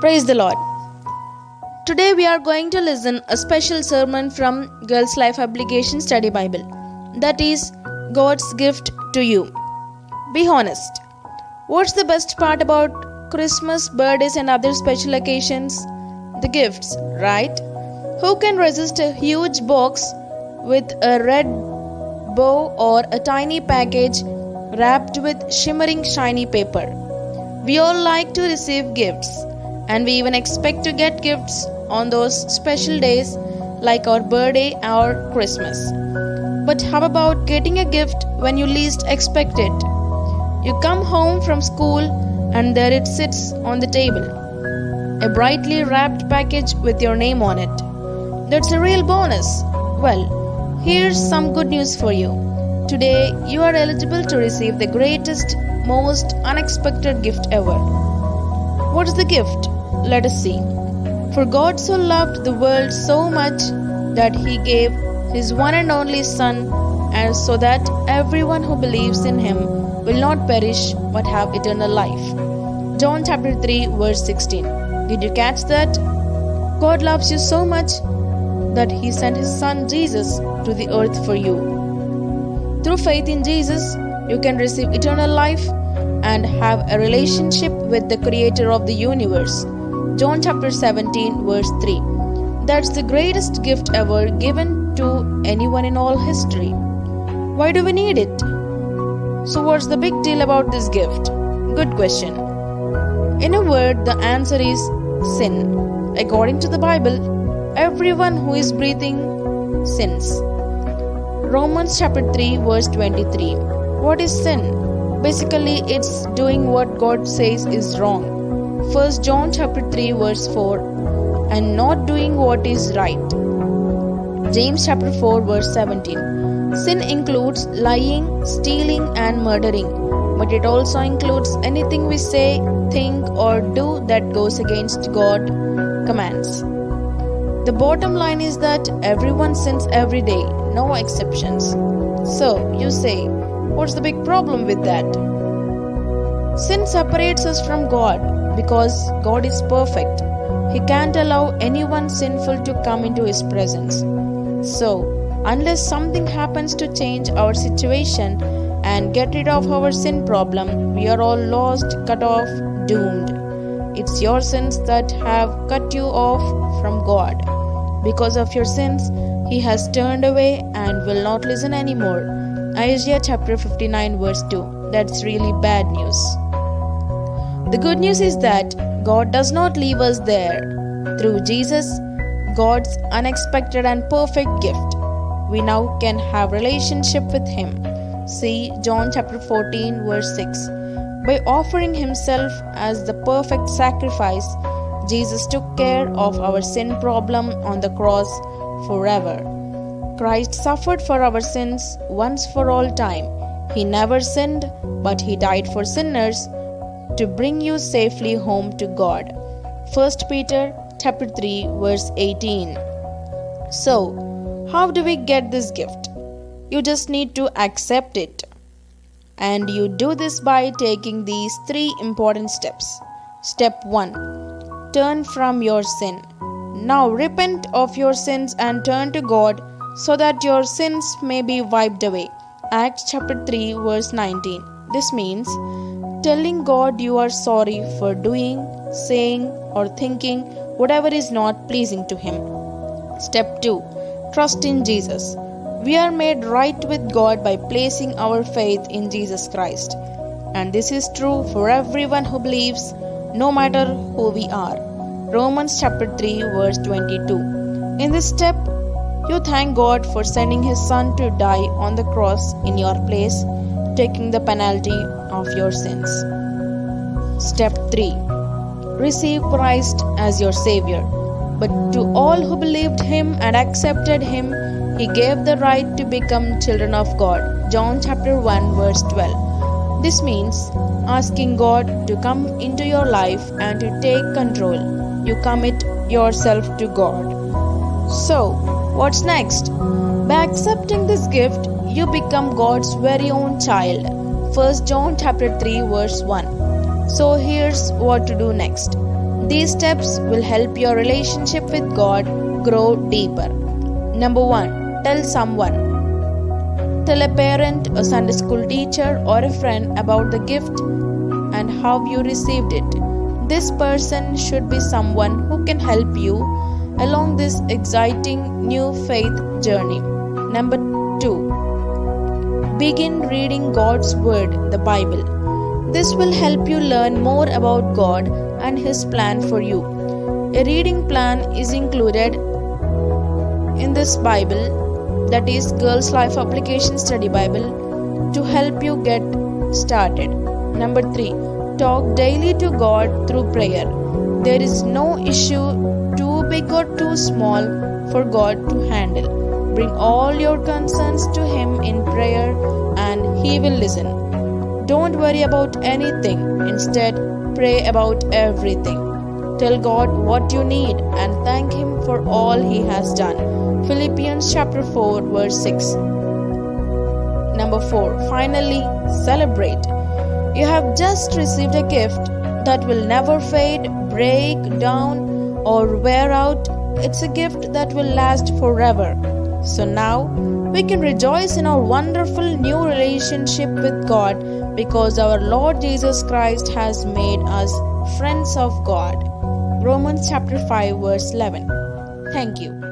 Praise the Lord. Today we are going to listen a special sermon from Girls Life Application Study Bible. That is God's gift to you. Be honest. What's the best part about Christmas, birthdays and other special occasions? The gifts, right? Who can resist a huge box with a red bow or a tiny package wrapped with shimmering shiny paper? We all like to receive gifts, and we even expect to get gifts on those special days like our birthday or Christmas. But how about getting a gift when you least expect it? You come home from school and there it sits on the table. A brightly wrapped package with your name on it. That's a real bonus. Well, here's some good news for you. Today you are eligible to receive the greatest, most unexpected gift ever. What is the gift? Let us see. For God so loved the world so much that He gave His one and only Son, and so that everyone who believes in Him will not perish but have eternal life. John chapter 3 verse 16. Did you catch that? God loves you so much that He sent His Son Jesus to the earth for you. Through faith in Jesus, you can receive eternal life and have a relationship with the Creator of the universe. John chapter 17 verse 3. That's the greatest gift ever given to anyone in all history. Why do we need it? So what's the big deal about this gift? Good question. In a word, the answer is sin. According to the Bible, everyone who is breathing sins. Romans chapter 3 verse 23. What is sin? Basically, it's doing what God says is wrong. 1 John chapter 3 verse 4, and not doing what is right. James chapter 4 verse 17. Sin includes lying, stealing and murdering, but it also includes anything we say, think or do that goes against God's commands. The bottom line is that everyone sins every day, no exceptions. So, you say, what's the big problem with that? Sin separates us from God because God is perfect. He can't allow anyone sinful to come into His presence. So, unless something happens to change our situation and get rid of our sin problem, we are all lost, cut off, doomed. It's your sins that have cut you off from God. Because of your sins, He has turned away and will not listen anymore. Isaiah chapter 59 verse 2. That's really bad news. The good news is that God does not leave us there. Through Jesus, God's unexpected and perfect gift, we now can have relationship with Him. See John chapter 14 verse 6. By offering Himself as the perfect sacrifice, Jesus took care of our sin problem on the cross forever. Christ suffered for our sins once for all time. He never sinned, but He died for sinners to bring you safely home to God. 1 Peter chapter 3 verse 18. So, how do we get this gift? You just need to accept it. And you do this by taking these 3 important steps. Step 1. Turn from your sin. Now repent of your sins and turn to God so that your sins may be wiped away. Acts chapter 3 verse 19. This means telling God you are sorry for doing, saying or thinking whatever is not pleasing to Him. Step 2. Trust in Jesus. We are made right with God by placing our faith in Jesus Christ. And this is true for everyone who believes, no matter who we are. Romans chapter 3 verse 22. In this step, you thank God for sending His Son to die on the cross in your place, taking the penalty of your sins. Step 3. Receive Christ as your Savior. But to all who believed Him and accepted Him, He gave the right to become children of God. John chapter 1 verse 12. This means asking God to come into your life and to take control. You commit yourself to God. So, what's next? By accepting this gift, you become God's very own child. 1 John chapter 3 verse 1. So here's what to do next. These steps will help your relationship with God grow deeper. Number 1. Tell someone. Tell a parent, a Sunday school teacher, or a friend about the gift and how you received it. This person should be someone who can help you along this exciting new faith journey. Number 2. Begin reading God's Word, the Bible. This will help you learn more about God and His plan for you. A reading plan is included in this Bible, that is Girls Life Application Study Bible, to help you get started. Number 3. Talk daily to God through prayer. There is no issue too big or too small for God to handle. Bring all your concerns to Him in prayer and He will listen. Don't worry about anything. Instead, pray about everything. Tell God what you need and thank Him for all He has done. Philippians chapter 4 verse 6. Number 4. Finally, celebrate. You have just received a gift that will never fade, break down, or wear out. It's a gift that will last forever. So now we can rejoice in our wonderful new relationship with God because our Lord Jesus Christ has made us friends of God. Romans chapter 5 verse 11. Thank you.